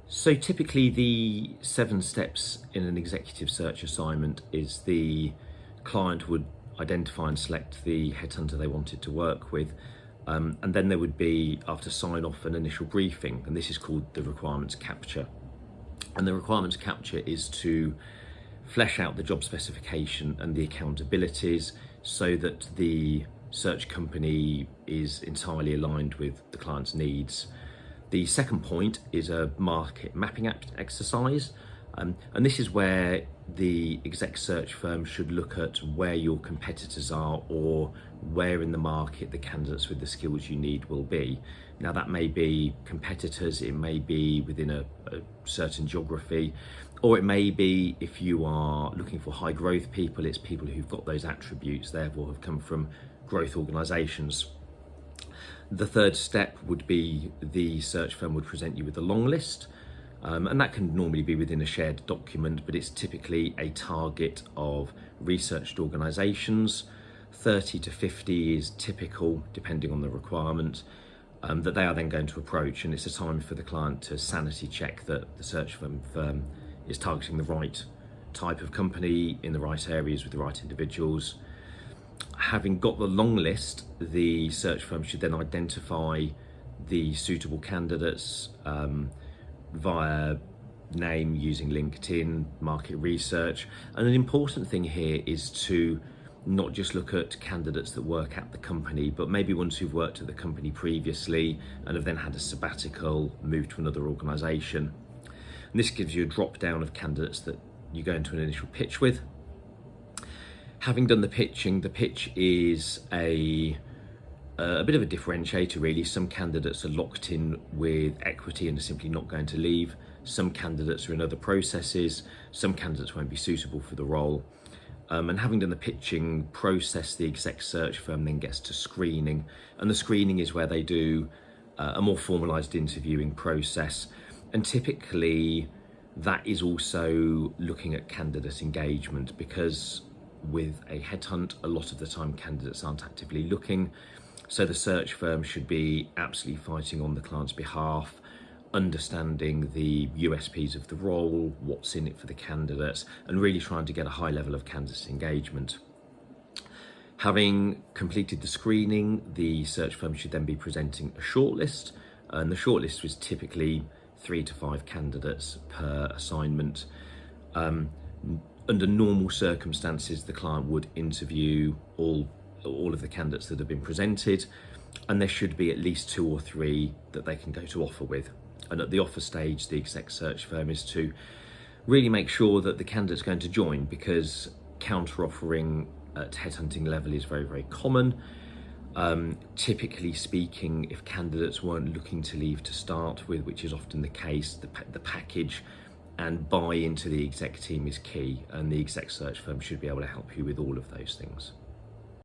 So typically the 7 steps in an executive search assignment is the client would identify and select the headhunter they wanted to work with. And then there would be, after sign off, an initial briefing, and this is called the requirements capture. And the requirements capture is to flesh out the job specification and the accountabilities so that the search company is entirely aligned with the client's needs. The second point is a market mapping exercise, and this is where the exec search firm should look at where your competitors are or where in the market the candidates with the skills you need will be. Now that may be competitors, it may be within a certain geography, or it may be, if you are looking for high growth people, it's people who've got those attributes, therefore have come from growth organisations. The third step would be the search firm would present you with a long list, and that can normally be within a shared document, but it's typically a target of researched organisations. 30 to 50 is typical, depending on the requirement, that they are then going to approach, and it's a time for the client to sanity check that the search firm is targeting the right type of company in the right areas with the right individuals. Having got the long list, the search firm should then identify the suitable candidates via name, using LinkedIn, market research. And an important thing here is to not just look at candidates that work at the company, but maybe ones who've worked at the company previously and have then had a sabbatical, moved to another organisation. And this gives you a drop down of candidates that you go into an initial pitch with. Having done the pitching, the pitch is a bit of a differentiator really. Some candidates are locked in with equity and are simply not going to leave. Some candidates are in other processes. Some candidates won't be suitable for the role. And having done the pitching process, the exec search firm then gets to screening. And the screening is where they do a more formalised interviewing process. And typically that is also looking at candidate engagement, because with a headhunt, a lot of the time candidates aren't actively looking. So the search firm should be absolutely fighting on the client's behalf, understanding the USPs of the role, what's in it for the candidates, and really trying to get a high level of candidate engagement. Having completed the screening, the search firm should then be presenting a shortlist, and the shortlist was typically 3 to 5 candidates per assignment. Under normal circumstances, the client would interview all of the candidates that have been presented, and there should be at least 2 or 3 that they can go to offer with. And at the offer stage, the exec search firm is to really make sure that the candidate's going to join, because counter-offering at headhunting level is very, very common. Typically speaking, if candidates weren't looking to leave to start with, which is often the case, the package and buy into the exec team is key, and the exec search firm should be able to help you with all of those things.